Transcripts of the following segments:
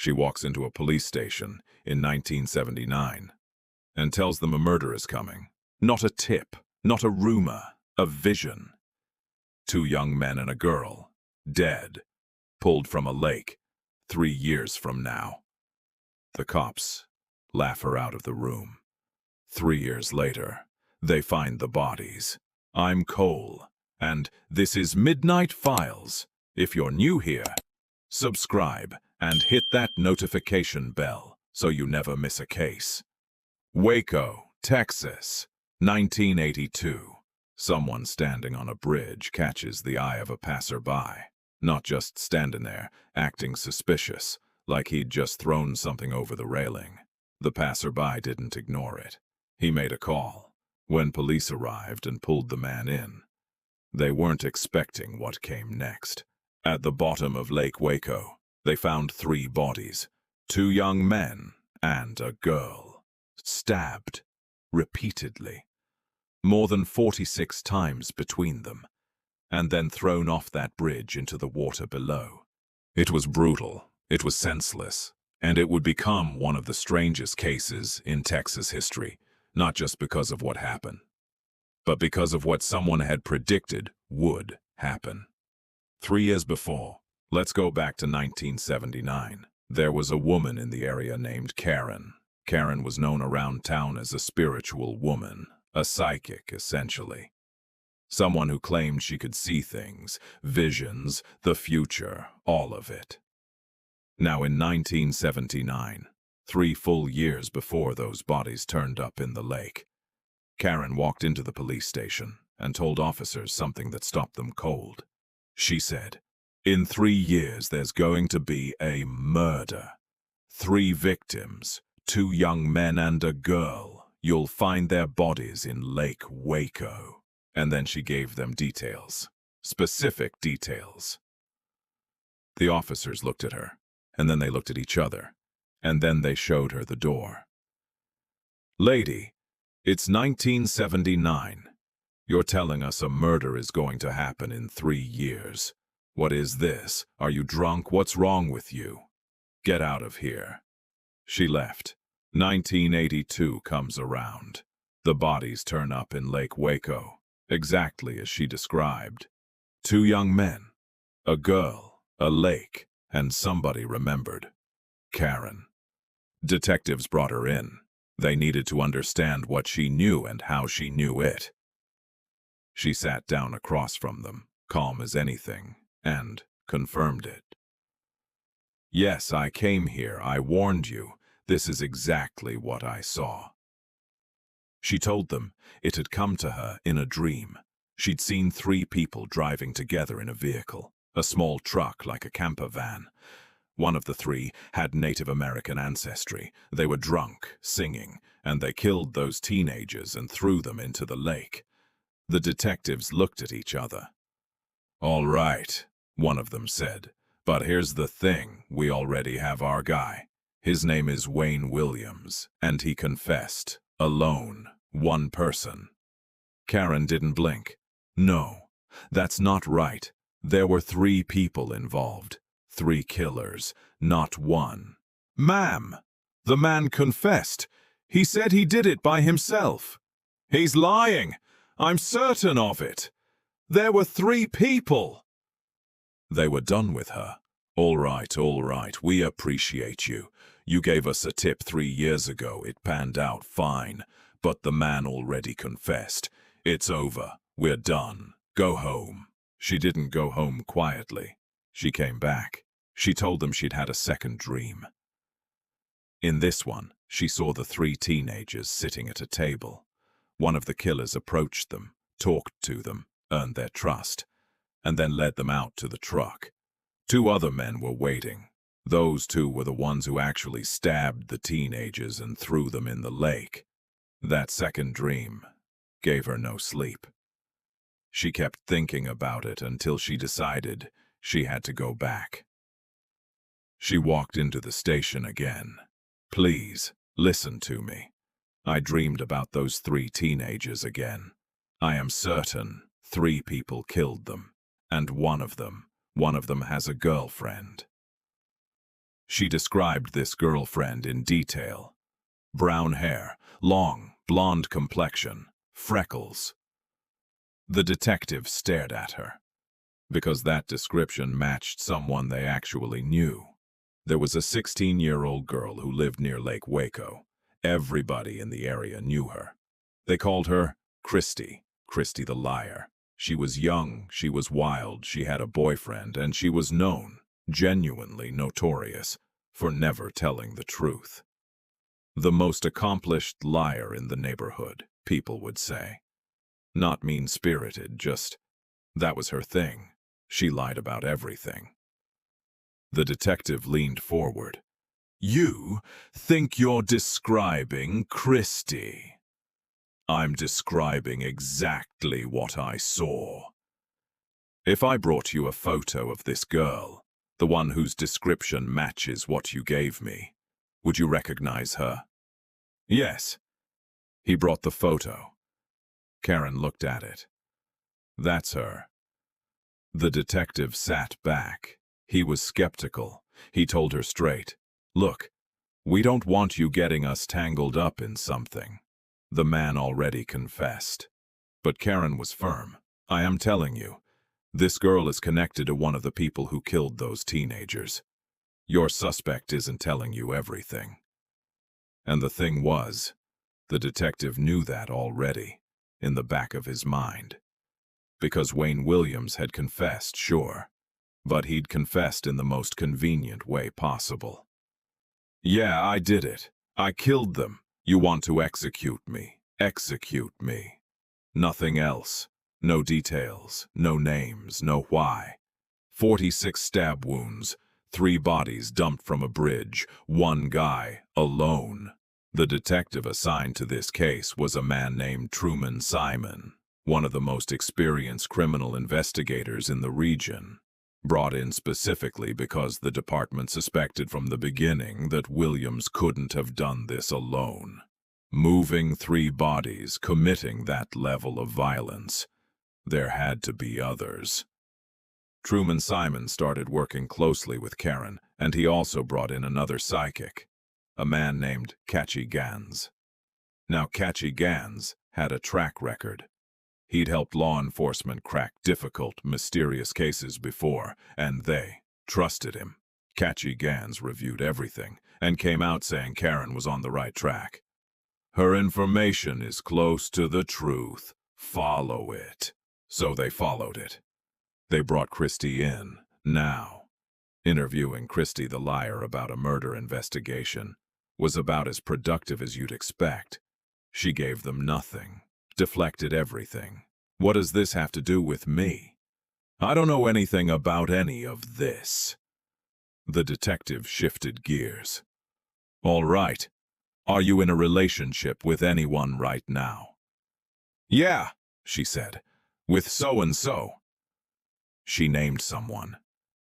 She walks into a police station in 1979 and tells them a murder is coming. Not a tip, not a rumor, a vision. 2 young men and a girl, dead, pulled from a lake 3 years from now. The cops laugh her out of the room. 3 years later, they find the bodies. I'm Cole, and this is Midnight Files. If you're new here, subscribe and hit that notification bell so you never miss a case. Waco, Texas, 1982. Someone standing on a bridge catches the eye of a passerby. Not just standing there, acting suspicious, like he'd just thrown something over the railing. The passerby didn't ignore it. He made a call. When police arrived and pulled the man in, they weren't expecting what came next. At the bottom of Lake Waco, they found 3 bodies, 2 young men and a girl, stabbed repeatedly, more than 46 times between them, and then thrown off that bridge into the water below. It was brutal, it was senseless, and it would become one of the strangest cases in Texas history, not just because of what happened, but because of what someone had predicted would happen. 3 years before, let's go back to 1979. There was a woman in the area named Karen. Karen was known around town as a spiritual woman, a psychic essentially. Someone who claimed she could see things, visions, the future, all of it. Now in 1979, 3 full years before those bodies turned up in the lake, Karen walked into the police station and told officers something that stopped them cold. She said, "In 3 years there's going to be a murder. 3 victims, 2 young men and a girl. You'll find their bodies in Lake Waco." And then she gave them details, specific details. The officers looked at her, and then they looked at each other, and then they showed her the door. "Lady, it's 1979. You're telling us a murder is going to happen in 3 years. What is this? Are you drunk? What's wrong with you? Get out of here." She left. 1982 comes around. The bodies turn up in Lake Waco, exactly as she described. 2 young men, a girl, a lake, and somebody remembered. Karen. Detectives brought her in. They needed to understand what she knew and how she knew it. She sat down across from them, calm as anything, and confirmed it. "Yes, I came here. I warned you. This is exactly what I saw." She told them it had come to her in a dream. She'd seen 3 people driving together in a vehicle, a small truck like a camper van. One of the 3 had Native American ancestry. They were drunk, singing, and they killed those teenagers and threw them into the lake. The detectives looked at each other. "All right," one of them said, "but here's the thing, we already have our guy. His name is Wayne Williams, and he confessed, alone, 1 person." Karen didn't blink. "No, that's not right. There were 3 people involved, 3 killers, not 1. "Ma'am, the man confessed. He said he did it by himself." "He's lying. I'm certain of it. There were 3 people." They were done with her. All right, we appreciate you. You gave us a tip 3 years ago. It panned out fine, but the man already confessed. It's over. We're done. Go home." She didn't go home quietly. She came back. She told them she'd had a second dream. In this one, she saw the 3 teenagers sitting at a table. One of the killers approached them, talked to them, earned their trust, and then led them out to the truck. 2 other men were waiting. Those 2 were the ones who actually stabbed the teenagers and threw them in the lake. That second dream gave her no sleep. She kept thinking about it until she decided she had to go back. She walked into the station again. "Please, listen to me. I dreamed about those 3 teenagers again. I am certain 3 people killed them, and one of them has a girlfriend." She described this girlfriend in detail. Brown hair, long, blonde complexion, freckles. The detective stared at her, because that description matched someone they actually knew. There was a 16-year-old girl who lived near Lake Waco. Everybody in the area knew her. They called her Christy the liar. She was young, she was wild, she had a boyfriend, and she was known, genuinely notorious, for never telling the truth. The most accomplished liar in the neighborhood, people would say. Not mean-spirited, just that was her thing. She lied about everything. The detective leaned forward. "You think you're describing Christy?" "I'm describing exactly what I saw. If I brought you a photo of this girl, the one whose description matches what you gave me, would you recognize her?" "Yes." He brought the photo. Karen looked at it. "That's her." The detective sat back. He was skeptical. He told her straight, "Look, we don't want you getting us tangled up in something." The man already confessed. But Karen was firm. "I am telling you, this girl is connected to one of the people who killed those teenagers. Your suspect isn't telling you everything." And the thing was, the detective knew that already, in the back of his mind. Because Wayne Williams had confessed, sure, but he'd confessed in the most convenient way possible. "Yeah, I did it. I killed them. You want to execute me. Execute me. Nothing else. No details, no names, no why. 46 stab wounds, 3 bodies dumped from a bridge, 1 guy, alone." The detective assigned to this case was a man named Truman Simon, one of the most experienced criminal investigators in the region, brought in specifically because the department suspected from the beginning that Williams couldn't have done this alone. Moving 3 bodies, committing that level of violence. There had to be others. Truman Simon started working closely with Karen, and he also brought in another psychic, a man named Catchy Gans. Now, Catchy Gans had a track record. He'd helped law enforcement crack difficult, mysterious cases before, and they trusted him. Catchy Gans reviewed everything and came out saying Karen was on the right track. "Her information is close to the truth. Follow it." So they followed it. They brought Christy in, now. Interviewing Christy the liar about a murder investigation was about as productive as you'd expect. She gave them nothing, deflected everything. "What does this have to do with me? I don't know anything about any of this." The detective shifted gears. "All right. Are you in a relationship with anyone right now?" "Yeah," she said, "with so-and-so." She named someone.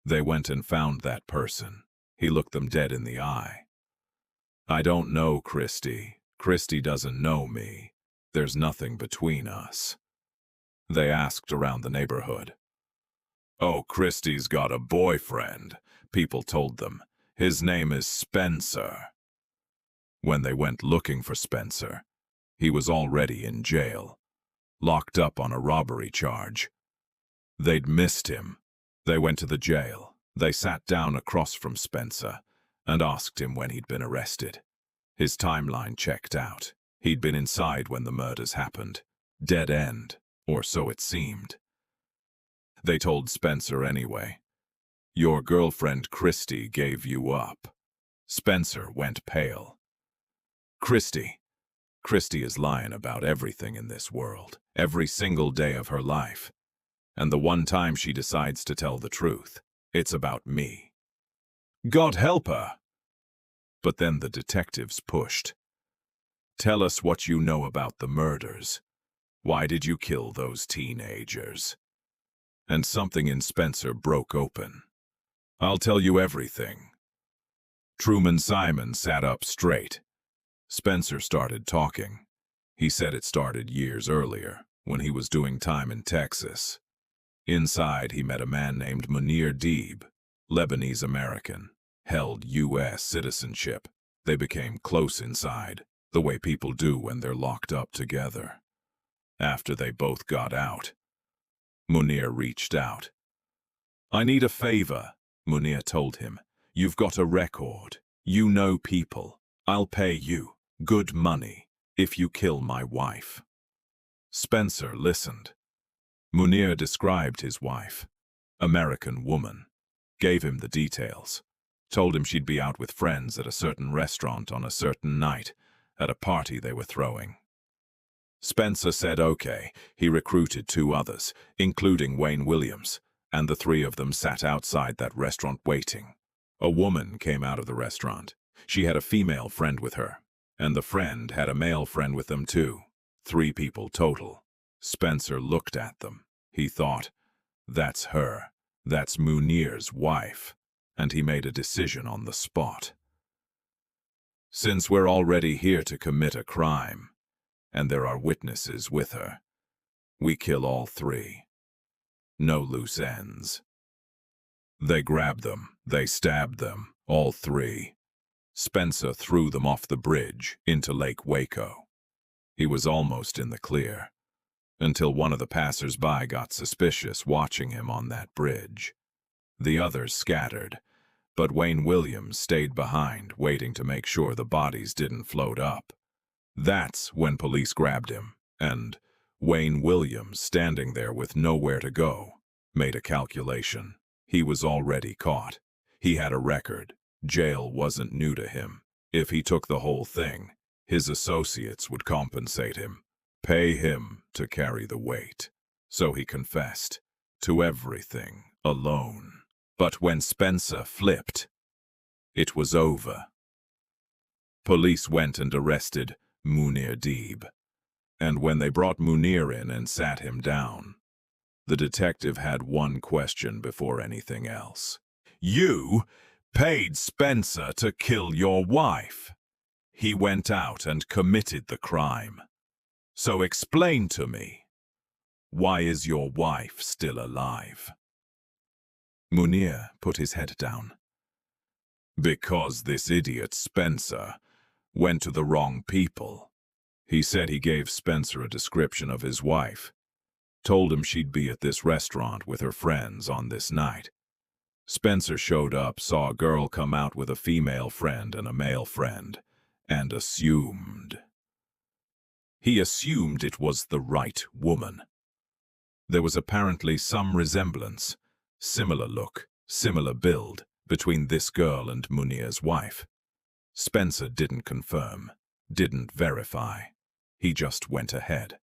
They went and found that person. He looked them dead in the eye. "I don't know Christy. Christy doesn't know me. There's nothing between us." They asked around the neighborhood. "Oh, Christy's got a boyfriend," people told them. "His name is Spencer." When they went looking for Spencer, he was already in jail, locked up on a robbery charge. They'd missed him. They went to the jail. They sat down across from Spencer and asked him when he'd been arrested. His timeline checked out. He'd been inside when the murders happened. Dead end, or so it seemed. They told Spencer anyway. "Your girlfriend Christy gave you up." Spencer went pale. Christy is lying about everything in this world, every single day of her life. And the one time she decides to tell the truth, it's about me. God help her! But then the detectives pushed. "Tell us what you know about the murders. Why did you kill those teenagers?" And something in Spencer broke open. "I'll tell you everything." Truman Simon sat up straight. Spencer started talking. He said it started years earlier, when he was doing time in Texas. Inside, he met a man named Munir Deeb, Lebanese-American. held U.S. citizenship. They became close inside, the way people do when they're locked up together. After they both got out, Munir reached out. "I need a favor," Munir told him. "You've got a record. You know people. I'll pay you good money if you kill my wife." Spencer listened. Munir described his wife, American woman, gave him the details, told him she'd be out with friends at a certain restaurant on a certain night, at a party they were throwing. Spencer said okay. He recruited 2 others, including Wayne Williams, and the 3 of them sat outside that restaurant waiting. A woman came out of the restaurant. She had a female friend with her, and the friend had a male friend with them too. 3 people total. Spencer looked at them. He thought, that's her. That's Munir's wife. And he made a decision on the spot. Since we're already here to commit a crime, and there are witnesses with her, we kill all 3. No loose ends. They grabbed them. They stabbed them, all 3. Spencer threw them off the bridge into Lake Waco. He was almost in the clear, until one of the passers-by got suspicious watching him on that bridge. The others scattered, but Wayne Williams stayed behind, waiting to make sure the bodies didn't float up. That's when police grabbed him, and Wayne Williams, standing there with nowhere to go, made a calculation. He was already caught. He had a record. Jail wasn't new to him. If he took the whole thing, his associates would compensate him, pay him to carry the weight. So he confessed to everything alone. But when Spencer flipped, it was over. Police went and arrested Munir Deeb. And when they brought Munir in and sat him down, the detective had one question before anything else. "You paid Spencer to kill your wife. He went out and committed the crime. So explain to me, why is your wife still alive?" Munir put his head down. "Because this idiot Spencer went to the wrong people. He said he gave Spencer a description of his wife, told him she'd be at this restaurant with her friends on this night. Spencer showed up, saw a girl come out with a female friend and a male friend, and assumed. He assumed it was the right woman. There was apparently some resemblance, similar look, similar build, between this girl and Munir's wife. Spencer didn't confirm, didn't verify. He just went ahead.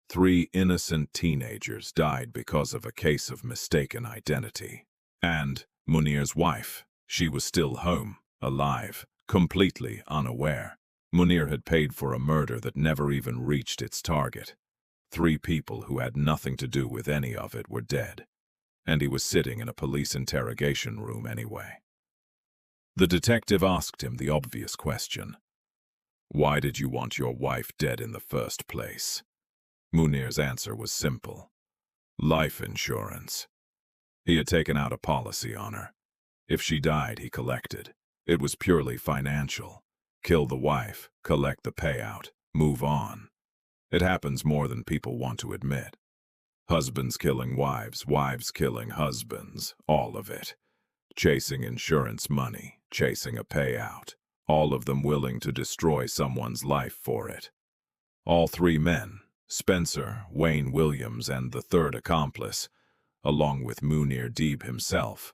3 innocent teenagers died because of a case of mistaken identity. And Munir's wife, she was still home, alive, completely unaware. Munir had paid for a murder that never even reached its target. 3 people who had nothing to do with any of it were dead. And he was sitting in a police interrogation room anyway. The detective asked him the obvious question. "Why did you want your wife dead in the first place?" Munir's answer was simple. Life insurance. He had taken out a policy on her. If she died, he collected. It was purely financial. Kill the wife, collect the payout, move on. It happens more than people want to admit. Husbands killing wives, wives killing husbands, all of it. Chasing insurance money, chasing a payout. All of them willing to destroy someone's life for it. All 3 men, Spencer, Wayne Williams, and the 3rd accomplice, along with Munir Deeb himself,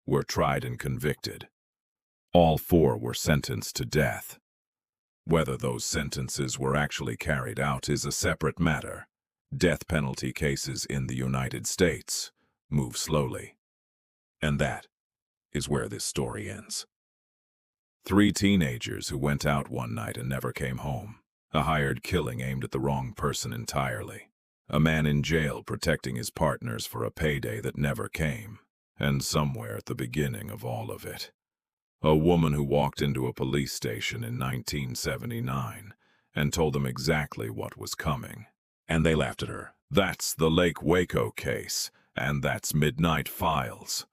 were tried and convicted. All 4 were sentenced to death. Whether those sentences were actually carried out is a separate matter. Death penalty cases in the United States move slowly. And that is where this story ends. 3 teenagers who went out one night and never came home. A hired killing aimed at the wrong person entirely. A man in jail protecting his partners for a payday that never came. And somewhere at the beginning of all of it, a woman who walked into a police station in 1979 and told them exactly what was coming. And they laughed at her. That's the Lake Waco case, and that's Midnight Files.